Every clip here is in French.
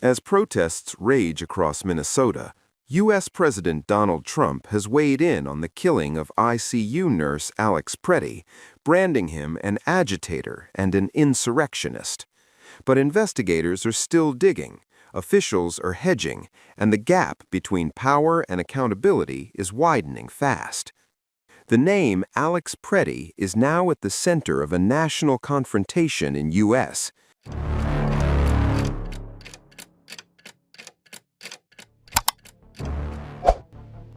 As protests rage across Minnesota, U.S. President Donald Trump has weighed in on the killing of ICU nurse Alex Preddy, branding him an agitator and an insurrectionist. But investigators are still digging, officials are hedging, and the gap between power and accountability is widening fast. The name Alex Preddy is now at the center of a national confrontation in U.S.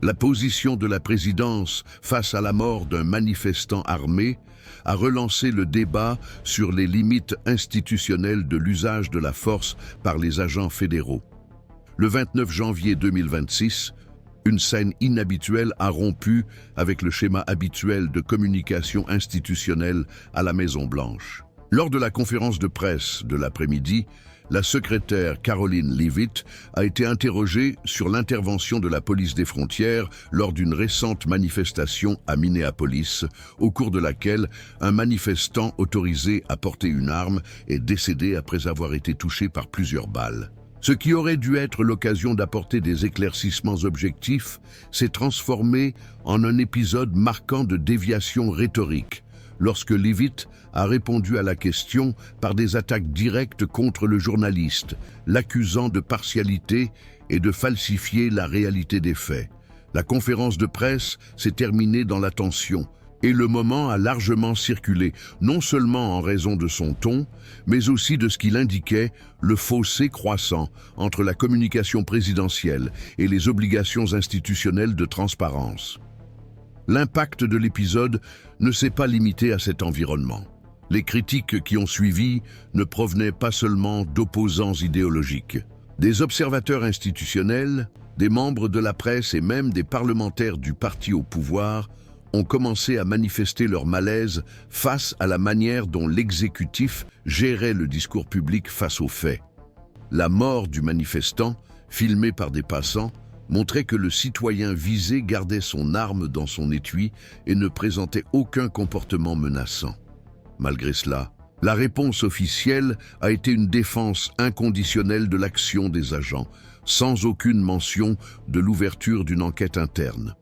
La position de la présidence face à la mort d'un manifestant armé a relancé le débat sur les limites institutionnelles de l'usage de la force par les agents fédéraux. Le 29 janvier 2026, une scène inhabituelle a rompu avec le schéma habituel de communication institutionnelle à la Maison-Blanche. Lors de la conférence de presse de l'après-midi, la secrétaire Karoline Leavitt a été interrogée sur l'intervention de la police des frontières lors d'une récente manifestation à Minneapolis, au cours de laquelle un manifestant autorisé à porter une arme est décédé après avoir été touché par plusieurs balles. Ce qui aurait dû être l'occasion d'apporter des éclaircissements objectifs s'est transformé en un épisode marquant de déviation rhétorique, lorsque Leavitt a répondu à la question par des attaques directes contre le journaliste, l'accusant de partialité et de falsifier la réalité des faits. La conférence de presse s'est terminée dans la tension, et le moment a largement circulé, non seulement en raison de son ton, mais aussi de ce qu'il indiquait, le fossé croissant entre la communication présidentielle et les obligations institutionnelles de transparence. L'impact de l'épisode ne s'est pas limité à cet environnement. Les critiques qui ont suivi ne provenaient pas seulement d'opposants idéologiques. Des observateurs institutionnels, des membres de la presse et même des parlementaires du parti au pouvoir ont commencé à manifester leur malaise face à la manière dont l'exécutif gérait le discours public face aux faits. La mort du manifestant, filmée par des passants, montrait que le citoyen visé gardait son arme dans son étui et ne présentait aucun comportement menaçant. Malgré cela, la réponse officielle a été une défense inconditionnelle de l'action des agents, sans aucune mention de l'ouverture d'une enquête interne.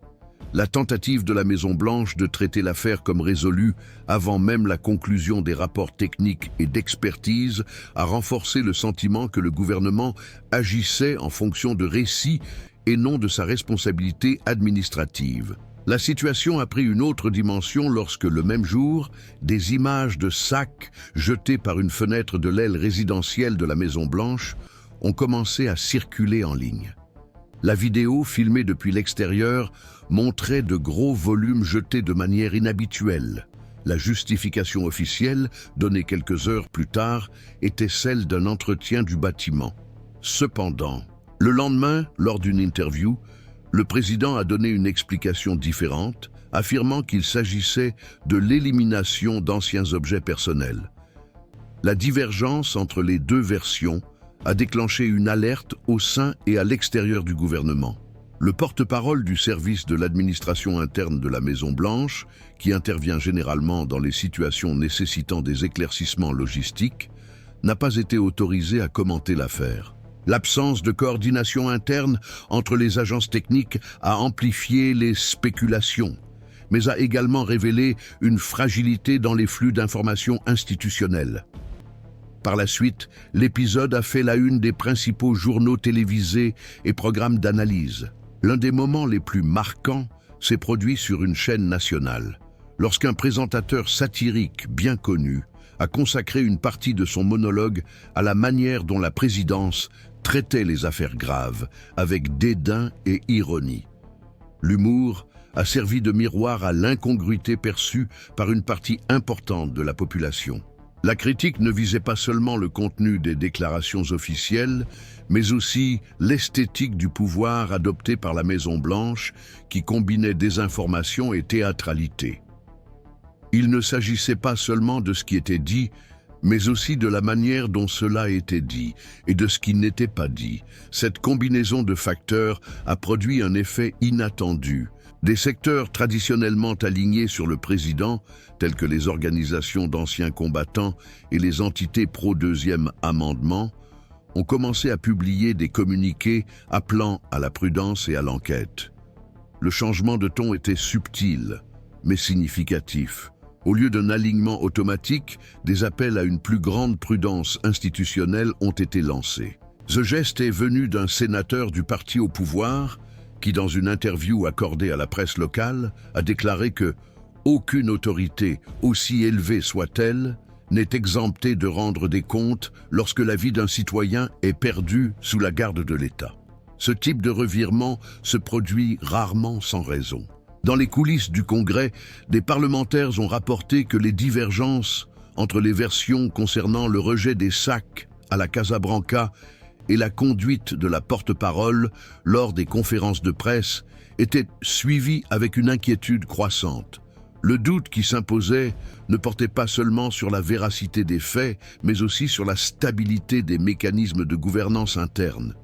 La tentative de la Maison-Blanche de traiter l'affaire comme résolue avant même la conclusion des rapports techniques et d'expertise a renforcé le sentiment que le gouvernement agissait en fonction de récits et non de sa responsabilité administrative. La situation a pris une autre dimension lorsque, le même jour, des images de sacs jetés par une fenêtre de l'aile résidentielle de la Maison-Blanche ont commencé à circuler en ligne. La vidéo, filmée depuis l'extérieur, montrait de gros volumes jetés de manière inhabituelle. La justification officielle, donnée quelques heures plus tard, était celle d'un entretien du bâtiment. Cependant, le lendemain, lors d'une interview, le président a donné une explication différente, affirmant qu'il s'agissait de l'élimination d'anciens objets personnels. La divergence entre les deux versions a déclenché une alerte au sein et à l'extérieur du gouvernement. Le porte-parole du service de l'administration interne de la Maison-Blanche, qui intervient généralement dans les situations nécessitant des éclaircissements logistiques, n'a pas été autorisé à commenter l'affaire. L'absence de coordination interne entre les agences techniques a amplifié les spéculations, mais a également révélé une fragilité dans les flux d'informations institutionnelles. Par la suite, l'épisode a fait la une des principaux journaux télévisés et programmes d'analyse. L'un des moments les plus marquants s'est produit sur une chaîne nationale, lorsqu'un présentateur satirique bien connu a consacré une partie de son monologue à la manière dont la présidence traitait les affaires graves, avec dédain et ironie. L'humour a servi de miroir à l'incongruité perçue par une partie importante de la population. La critique ne visait pas seulement le contenu des déclarations officielles, mais aussi l'esthétique du pouvoir adopté par la Maison-Blanche, qui combinait désinformation et théâtralité. Il ne s'agissait pas seulement de ce qui était dit, mais aussi de la manière dont cela était dit et de ce qui n'était pas dit. Cette combinaison de facteurs a produit un effet inattendu. Des secteurs traditionnellement alignés sur le président, tels que les organisations d'anciens combattants et les entités pro-deuxième amendement, ont commencé à publier des communiqués appelant à la prudence et à l'enquête. Le changement de ton était subtil, mais significatif. Au lieu d'un alignement automatique, des appels à une plus grande prudence institutionnelle ont été lancés. Ce geste est venu d'un sénateur du parti au pouvoir qui, dans une interview accordée à la presse locale, a déclaré que « aucune autorité, aussi élevée soit-elle, n'est exemptée de rendre des comptes lorsque la vie d'un citoyen est perdue sous la garde de l'État ». Ce type de revirement se produit rarement sans raison. Dans les coulisses du Congrès, des parlementaires ont rapporté que les divergences entre les versions concernant le rejet des sacs à la Casa Branca et la conduite de la porte-parole lors des conférences de presse étaient suivies avec une inquiétude croissante. Le doute qui s'imposait ne portait pas seulement sur la véracité des faits, mais aussi sur la stabilité des mécanismes de gouvernance interne.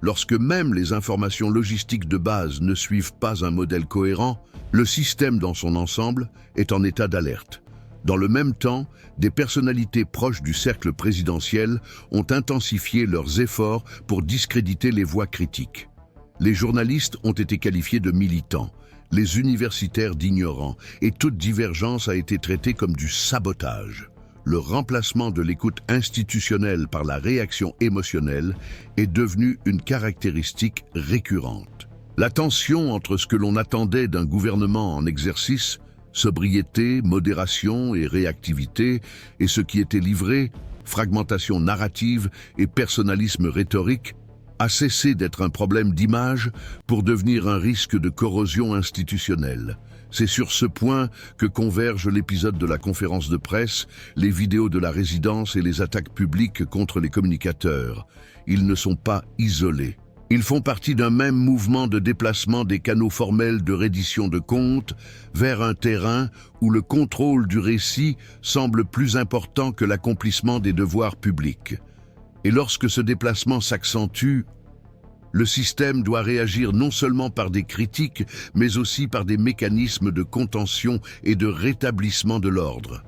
Lorsque même les informations logistiques de base ne suivent pas un modèle cohérent, le système dans son ensemble est en état d'alerte. Dans le même temps, des personnalités proches du cercle présidentiel ont intensifié leurs efforts pour discréditer les voix critiques. Les journalistes ont été qualifiés de militants, les universitaires d'ignorants, et toute divergence a été traitée comme du sabotage. Le remplacement de l'écoute institutionnelle par la réaction émotionnelle est devenu une caractéristique récurrente. La tension entre ce que l'on attendait d'un gouvernement en exercice, sobriété, modération et réactivité, et ce qui était livré, fragmentation narrative et personnalisme rhétorique, a cessé d'être un problème d'image pour devenir un risque de corrosion institutionnelle. C'est sur ce point que convergent l'épisode de la conférence de presse, les vidéos de la résidence et les attaques publiques contre les communicateurs. Ils ne sont pas isolés. Ils font partie d'un même mouvement de déplacement des canaux formels de reddition de comptes vers un terrain où le contrôle du récit semble plus important que l'accomplissement des devoirs publics. Et lorsque ce déplacement s'accentue, le système doit réagir non seulement par des critiques, mais aussi par des mécanismes de contention et de rétablissement de l'ordre.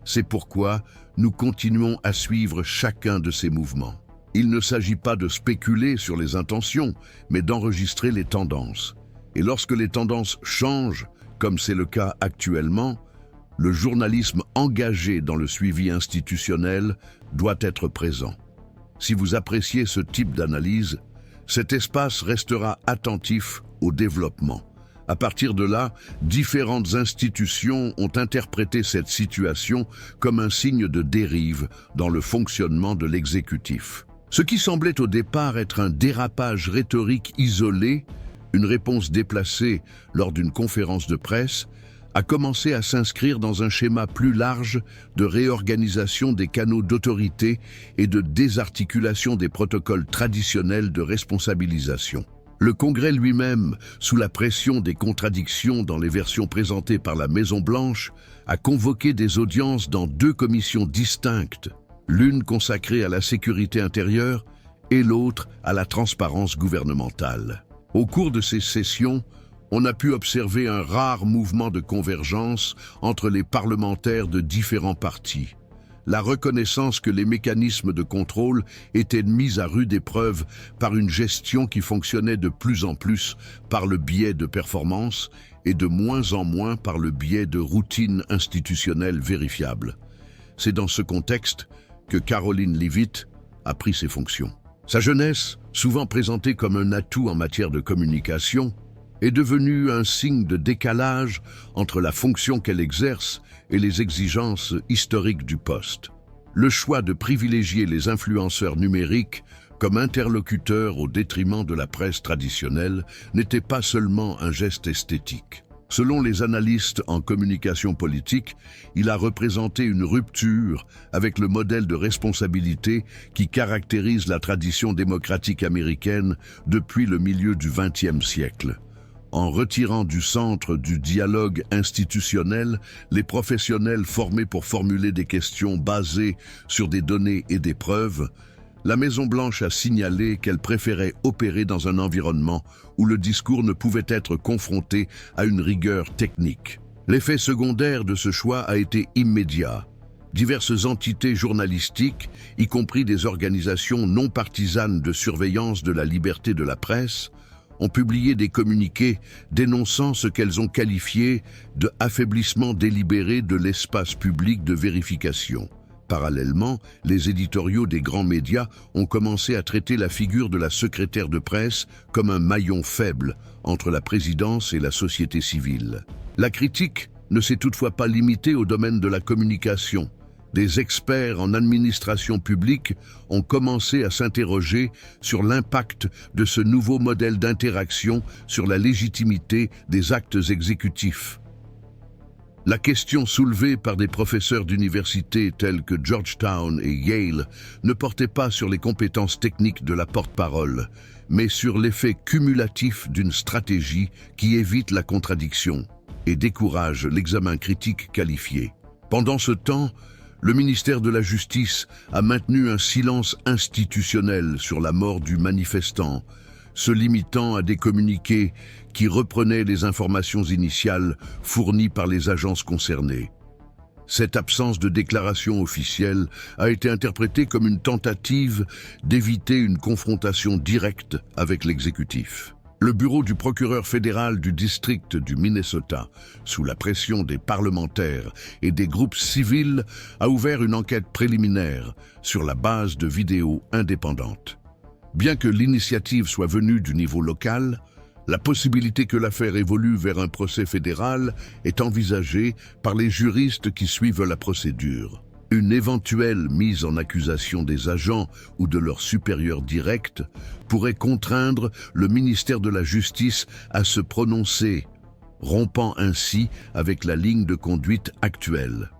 C'est pourquoi nous continuons à suivre chacun de ces mouvements. Il ne s'agit pas de spéculer sur les intentions, mais d'enregistrer les tendances. Et lorsque les tendances changent, comme c'est le cas actuellement, le journalisme engagé dans le suivi institutionnel doit être présent. Si vous appréciez ce type d'analyse, cet espace restera attentif au développement. À partir de là, différentes institutions ont interprété cette situation comme un signe de dérive dans le fonctionnement de l'exécutif. Ce qui semblait au départ être un dérapage rhétorique isolé, une réponse déplacée lors d'une conférence de presse, a commencé à s'inscrire dans un schéma plus large de réorganisation des canaux d'autorité et de désarticulation des protocoles traditionnels de responsabilisation. Le Congrès lui-même, sous la pression des contradictions dans les versions présentées par la Maison-Blanche, a convoqué des audiences dans 2 commissions distinctes, l'une consacrée à la sécurité intérieure et l'autre à la transparence gouvernementale. Au cours de ces sessions, on a pu observer un rare mouvement de convergence entre les parlementaires de différents partis. La reconnaissance que les mécanismes de contrôle étaient mis à rude épreuve par une gestion qui fonctionnait de plus en plus par le biais de performances et de moins en moins par le biais de routines institutionnelles vérifiables. C'est dans ce contexte que Caroline Leavitt a pris ses fonctions. Sa jeunesse, souvent présentée comme un atout en matière de communication, est devenue un signe de décalage entre la fonction qu'elle exerce et les exigences historiques du poste. Le choix de privilégier les influenceurs numériques comme interlocuteurs au détriment de la presse traditionnelle n'était pas seulement un geste esthétique. Selon les analystes en communication politique, il a représenté une rupture avec le modèle de responsabilité qui caractérise la tradition démocratique américaine depuis le milieu du XXe siècle. En retirant du centre du dialogue institutionnel les professionnels formés pour formuler des questions basées sur des données et des preuves, la Maison-Blanche a signalé qu'elle préférait opérer dans un environnement où le discours ne pouvait être confronté à une rigueur technique. L'effet secondaire de ce choix a été immédiat. Diverses entités journalistiques, y compris des organisations non partisanes de surveillance de la liberté de la presse, ont publié des communiqués dénonçant ce qu'elles ont qualifié de affaiblissement délibéré de l'espace public de vérification. Parallèlement, les éditoriaux des grands médias ont commencé à traiter la figure de la secrétaire de presse comme un maillon faible entre la présidence et la société civile. La critique ne s'est toutefois pas limitée au domaine de la communication. Des experts en administration publique ont commencé à s'interroger sur l'impact de ce nouveau modèle d'interaction sur la légitimité des actes exécutifs. La question soulevée par des professeurs d'université tels que Georgetown et Yale ne portait pas sur les compétences techniques de la porte-parole, mais sur l'effet cumulatif d'une stratégie qui évite la contradiction et décourage l'examen critique qualifié. Pendant ce temps, le ministère de la Justice a maintenu un silence institutionnel sur la mort du manifestant, se limitant à des communiqués qui reprenaient les informations initiales fournies par les agences concernées. Cette absence de déclaration officielle a été interprétée comme une tentative d'éviter une confrontation directe avec l'exécutif. Le bureau du procureur fédéral du district du Minnesota, sous la pression des parlementaires et des groupes civils, a ouvert une enquête préliminaire sur la base de vidéos indépendantes. Bien que l'initiative soit venue du niveau local, la possibilité que l'affaire évolue vers un procès fédéral est envisagée par les juristes qui suivent la procédure. Une éventuelle mise en accusation des agents ou de leurs supérieurs directs pourrait contraindre le ministère de la Justice à se prononcer, rompant ainsi avec la ligne de conduite actuelle.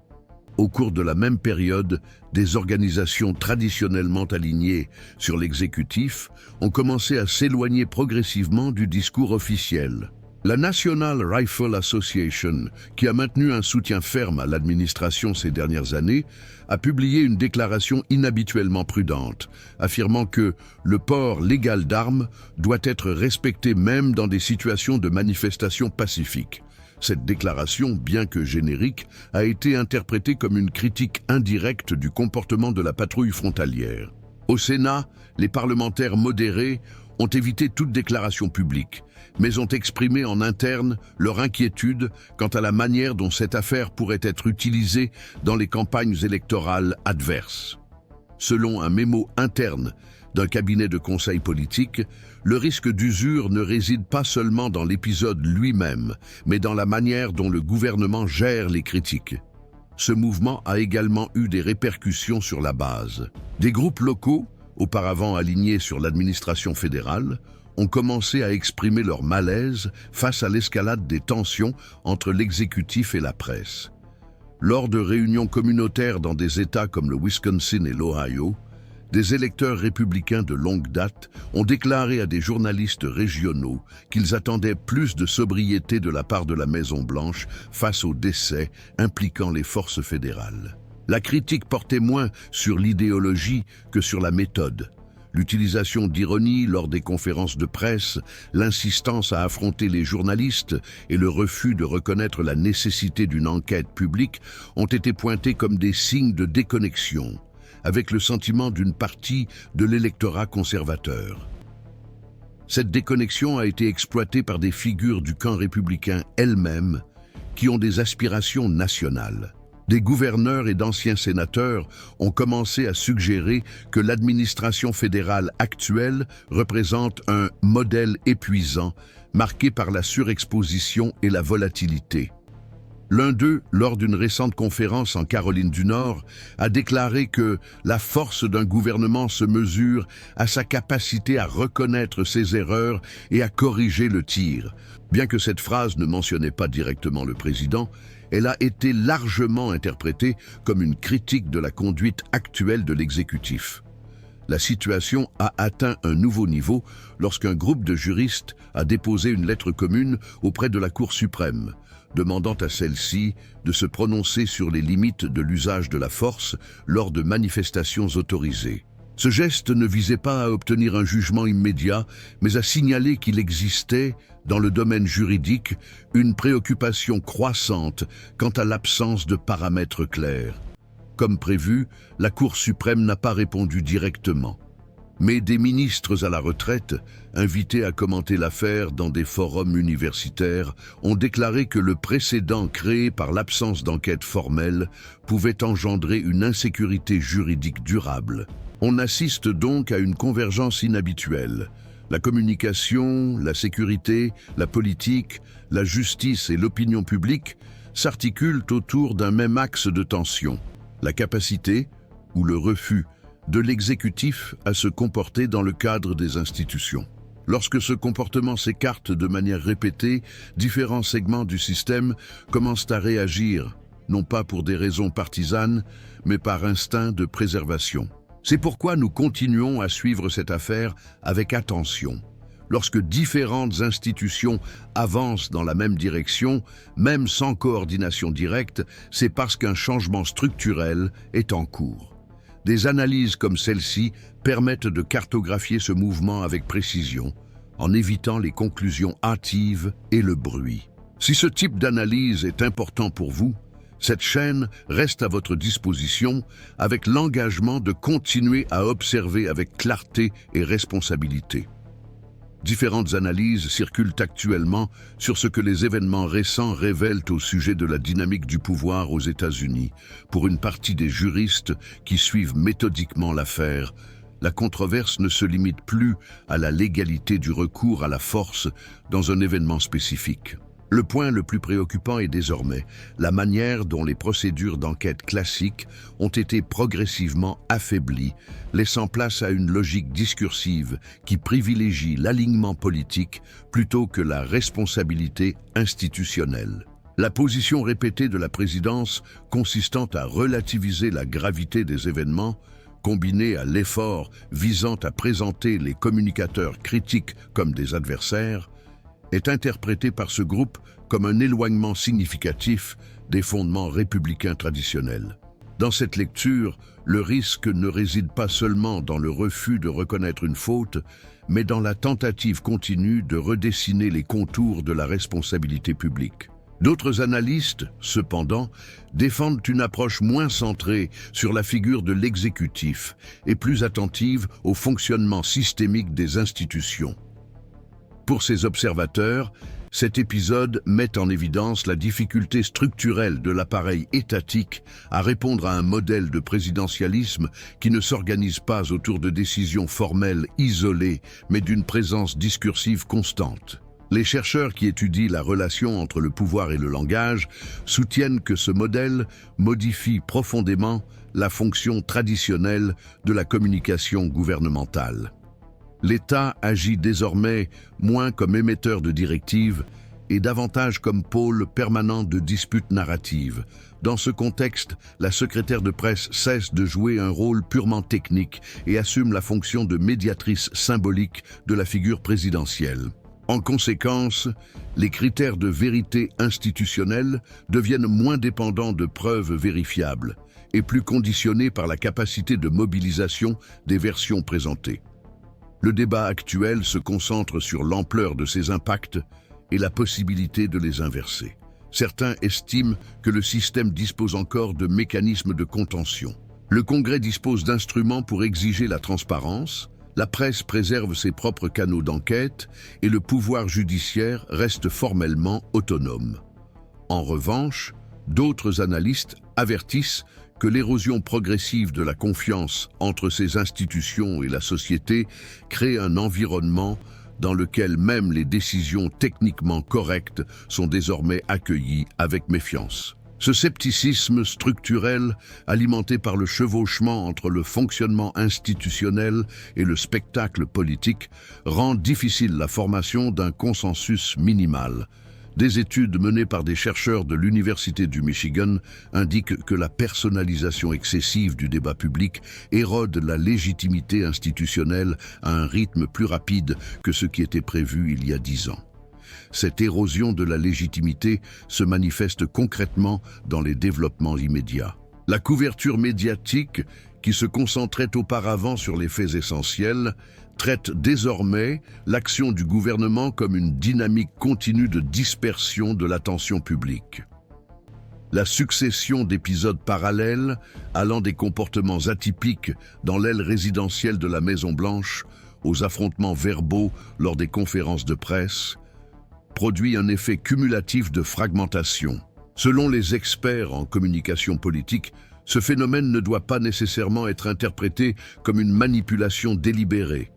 Au cours de la même période, des organisations traditionnellement alignées sur l'exécutif ont commencé à s'éloigner progressivement du discours officiel. La National Rifle Association, qui a maintenu un soutien ferme à l'administration ces dernières années, a publié une déclaration inhabituellement prudente, affirmant que le port légal d'armes doit être respecté même dans des situations de manifestation pacifique. Cette déclaration, bien que générique, a été interprétée comme une critique indirecte du comportement de la patrouille frontalière. Au Sénat, les parlementaires modérés ont évité toute déclaration publique, mais ont exprimé en interne leur inquiétude quant à la manière dont cette affaire pourrait être utilisée dans les campagnes électorales adverses. Selon un mémo interne d'un cabinet de conseil politique, le risque d'usure ne réside pas seulement dans l'épisode lui-même, mais dans la manière dont le gouvernement gère les critiques. Ce mouvement a également eu des répercussions sur la base. Des groupes locaux, auparavant alignés sur l'administration fédérale, ont commencé à exprimer leur malaise face à l'escalade des tensions entre l'exécutif et la presse. Lors de réunions communautaires dans des États comme le Wisconsin et l'Ohio, des électeurs républicains de longue date ont déclaré à des journalistes régionaux qu'ils attendaient plus de sobriété de la part de la Maison-Blanche face aux décès impliquant les forces fédérales. La critique portait moins sur l'idéologie que sur la méthode. L'utilisation d'ironie lors des conférences de presse, l'insistance à affronter les journalistes et le refus de reconnaître la nécessité d'une enquête publique ont été pointés comme des signes de déconnexion, avec le sentiment d'une partie de l'électorat conservateur. Cette déconnexion a été exploitée par des figures du camp républicain elles-mêmes qui ont des aspirations nationales. Des gouverneurs et d'anciens sénateurs ont commencé à suggérer que l'administration fédérale actuelle représente un modèle épuisant, marqué par la surexposition et la volatilité. L'un d'eux, lors d'une récente conférence en Caroline du Nord, a déclaré que la force d'un gouvernement se mesure à sa capacité à reconnaître ses erreurs et à corriger le tir. Bien que cette phrase ne mentionnait pas directement le président, elle a été largement interprétée comme une critique de la conduite actuelle de l'exécutif. La situation a atteint un nouveau niveau lorsqu'un groupe de juristes a déposé une lettre commune auprès de la Cour suprême, demandant à celle-ci de se prononcer sur les limites de l'usage de la force lors de manifestations autorisées. Ce geste ne visait pas à obtenir un jugement immédiat, mais à signaler qu'il existait, dans le domaine juridique, une préoccupation croissante quant à l'absence de paramètres clairs. Comme prévu, la Cour suprême n'a pas répondu directement. Mais des ministres à la retraite, invités à commenter l'affaire dans des forums universitaires, ont déclaré que le précédent créé par l'absence d'enquête formelle pouvait engendrer une insécurité juridique durable. On assiste donc à une convergence inhabituelle. La communication, la sécurité, la politique, la justice et l'opinion publique s'articulent autour d'un même axe de tension: la capacité ou le refus de l'exécutif à se comporter dans le cadre des institutions. Lorsque ce comportement s'écarte de manière répétée, différents segments du système commencent à réagir, non pas pour des raisons partisanes, mais par instinct de préservation. C'est pourquoi nous continuons à suivre cette affaire avec attention. Lorsque différentes institutions avancent dans la même direction, même sans coordination directe, c'est parce qu'un changement structurel est en cours. Des analyses comme celle-ci permettent de cartographier ce mouvement avec précision, en évitant les conclusions hâtives et le bruit. Si ce type d'analyse est important pour vous, cette chaîne reste à votre disposition avec l'engagement de continuer à observer avec clarté et responsabilité. Différentes analyses circulent actuellement sur ce que les événements récents révèlent au sujet de la dynamique du pouvoir aux États-Unis. Pour une partie des juristes qui suivent méthodiquement l'affaire, la controverse ne se limite plus à la légalité du recours à la force dans un événement spécifique. Le point le plus préoccupant est désormais la manière dont les procédures d'enquête classiques ont été progressivement affaiblies, laissant place à une logique discursive qui privilégie l'alignement politique plutôt que la responsabilité institutionnelle. La position répétée de la présidence consistant à relativiser la gravité des événements, combinée à l'effort visant à présenter les communicateurs critiques comme des adversaires, est interprété par ce groupe comme un éloignement significatif des fondements républicains traditionnels. Dans cette lecture, le risque ne réside pas seulement dans le refus de reconnaître une faute, mais dans la tentative continue de redessiner les contours de la responsabilité publique. D'autres analystes, cependant, défendent une approche moins centrée sur la figure de l'exécutif et plus attentive au fonctionnement systémique des institutions. Pour ces observateurs, cet épisode met en évidence la difficulté structurelle de l'appareil étatique à répondre à un modèle de présidentialisme qui ne s'organise pas autour de décisions formelles isolées, mais d'une présence discursive constante. Les chercheurs qui étudient la relation entre le pouvoir et le langage soutiennent que ce modèle modifie profondément la fonction traditionnelle de la communication gouvernementale. L'État agit désormais moins comme émetteur de directives et davantage comme pôle permanent de disputes narratives. Dans ce contexte, la secrétaire de presse cesse de jouer un rôle purement technique et assume la fonction de médiatrice symbolique de la figure présidentielle. En conséquence, les critères de vérité institutionnelle deviennent moins dépendants de preuves vérifiables et plus conditionnés par la capacité de mobilisation des versions présentées. Le débat actuel se concentre sur l'ampleur de ces impacts et la possibilité de les inverser. Certains estiment que le système dispose encore de mécanismes de contention. Le Congrès dispose d'instruments pour exiger la transparence, la presse préserve ses propres canaux d'enquête et le pouvoir judiciaire reste formellement autonome. En revanche, d'autres analystes avertissent que l'érosion progressive de la confiance entre ces institutions et la société crée un environnement dans lequel même les décisions techniquement correctes sont désormais accueillies avec méfiance. Ce scepticisme structurel, alimenté par le chevauchement entre le fonctionnement institutionnel et le spectacle politique, rend difficile la formation d'un consensus minimal. Des études menées par des chercheurs de l'Université du Michigan indiquent que la personnalisation excessive du débat public érode la légitimité institutionnelle à un rythme plus rapide que ce qui était prévu il y a 10 ans. Cette érosion de la légitimité se manifeste concrètement dans les développements immédiats. La couverture médiatique, qui se concentrait auparavant sur les faits essentiels, traite désormais l'action du gouvernement comme une dynamique continue de dispersion de l'attention publique. La succession d'épisodes parallèles, allant des comportements atypiques dans l'aile résidentielle de la Maison-Blanche aux affrontements verbaux lors des conférences de presse, produit un effet cumulatif de fragmentation. Selon les experts en communication politique, ce phénomène ne doit pas nécessairement être interprété comme une manipulation délibérée,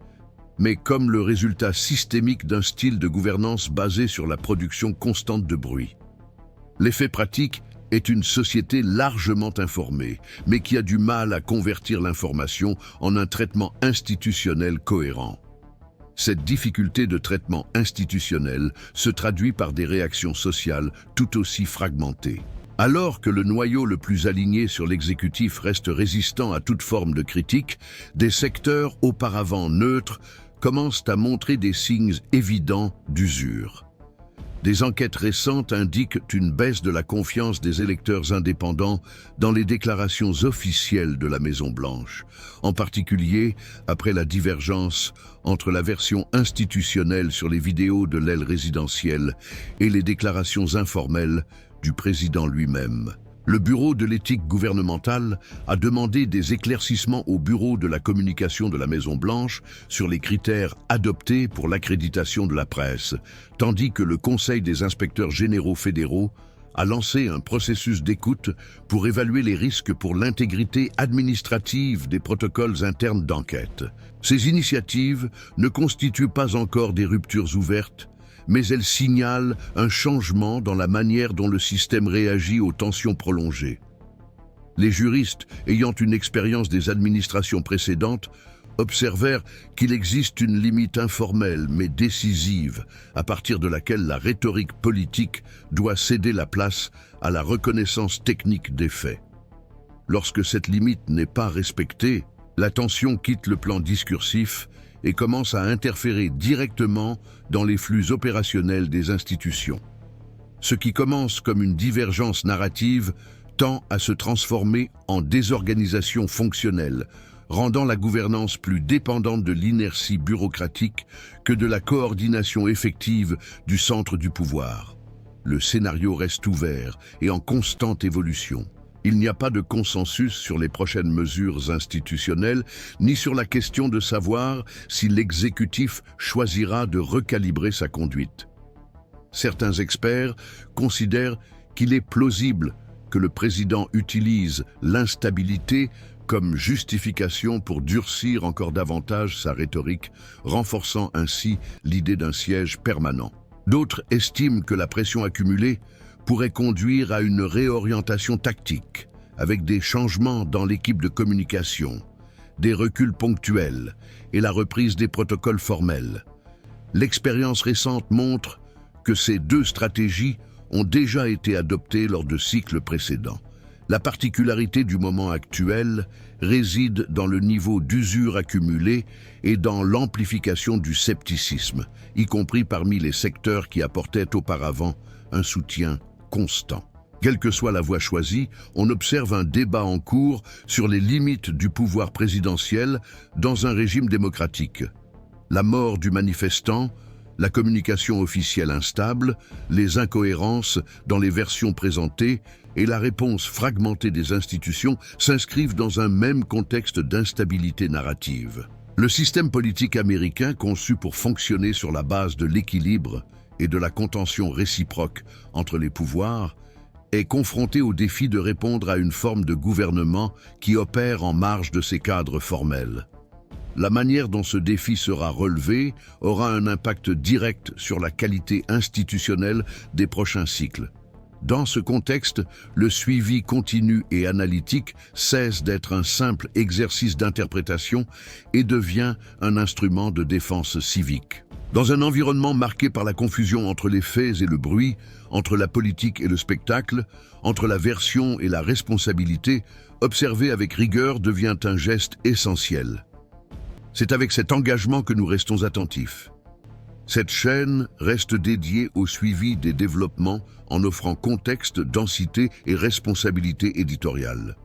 mais comme le résultat systémique d'un style de gouvernance basé sur la production constante de bruit. L'effet pratique est une société largement informée, mais qui a du mal à convertir l'information en un traitement institutionnel cohérent. Cette difficulté de traitement institutionnel se traduit par des réactions sociales tout aussi fragmentées. Alors que le noyau le plus aligné sur l'exécutif reste résistant à toute forme de critique, des secteurs auparavant neutres commencent à montrer des signes évidents d'usure. Des enquêtes récentes indiquent une baisse de la confiance des électeurs indépendants dans les déclarations officielles de la Maison-Blanche, en particulier après la divergence entre la version institutionnelle sur les vidéos de l'aile résidentielle et les déclarations informelles du président lui-même. Le Bureau de l'éthique gouvernementale a demandé des éclaircissements au Bureau de la communication de la Maison-Blanche sur les critères adoptés pour l'accréditation de la presse, tandis que le Conseil des inspecteurs généraux fédéraux a lancé un processus d'écoute pour évaluer les risques pour l'intégrité administrative des protocoles internes d'enquête. Ces initiatives ne constituent pas encore des ruptures ouvertes, mais elles signalent un changement dans la manière dont le système réagit aux tensions prolongées. Les juristes, ayant une expérience des administrations précédentes, observèrent qu'il existe une limite informelle mais décisive à partir de laquelle la rhétorique politique doit céder la place à la reconnaissance technique des faits. Lorsque cette limite n'est pas respectée, la tension quitte le plan discursif et commence à interférer directement dans les flux opérationnels des institutions. Ce qui commence comme une divergence narrative tend à se transformer en désorganisation fonctionnelle, rendant la gouvernance plus dépendante de l'inertie bureaucratique que de la coordination effective du centre du pouvoir. Le scénario reste ouvert et en constante évolution. Il n'y a pas de consensus sur les prochaines mesures institutionnelles, ni sur la question de savoir si l'exécutif choisira de recalibrer sa conduite. Certains experts considèrent qu'il est plausible que le président utilise l'instabilité comme justification pour durcir encore davantage sa rhétorique, renforçant ainsi l'idée d'un siège permanent. D'autres estiment que la pression accumulée pourrait conduire à une réorientation tactique, avec des changements dans l'équipe de communication, des reculs ponctuels et la reprise des protocoles formels. L'expérience récente montre que ces deux stratégies ont déjà été adoptées lors de cycles précédents. La particularité du moment actuel réside dans le niveau d'usure accumulé et dans l'amplification du scepticisme, y compris parmi les secteurs qui apportaient auparavant un soutien constant. Quelle que soit la voie choisie, on observe un débat en cours sur les limites du pouvoir présidentiel dans un régime démocratique. La mort du manifestant, la communication officielle instable, les incohérences dans les versions présentées et la réponse fragmentée des institutions s'inscrivent dans un même contexte d'instabilité narrative. Le système politique américain, conçu pour fonctionner sur la base de l'équilibre et de la contention réciproque entre les pouvoirs, est confronté au défi de répondre à une forme de gouvernement qui opère en marge de ces cadres formels. La manière dont ce défi sera relevé aura un impact direct sur la qualité institutionnelle des prochains cycles. Dans ce contexte, le suivi continu et analytique cesse d'être un simple exercice d'interprétation et devient un instrument de défense civique. Dans un environnement marqué par la confusion entre les faits et le bruit, entre la politique et le spectacle, entre la version et la responsabilité, observer avec rigueur devient un geste essentiel. C'est avec cet engagement que nous restons attentifs. Cette chaîne reste dédiée au suivi des développements en offrant contexte, densité et responsabilité éditoriale.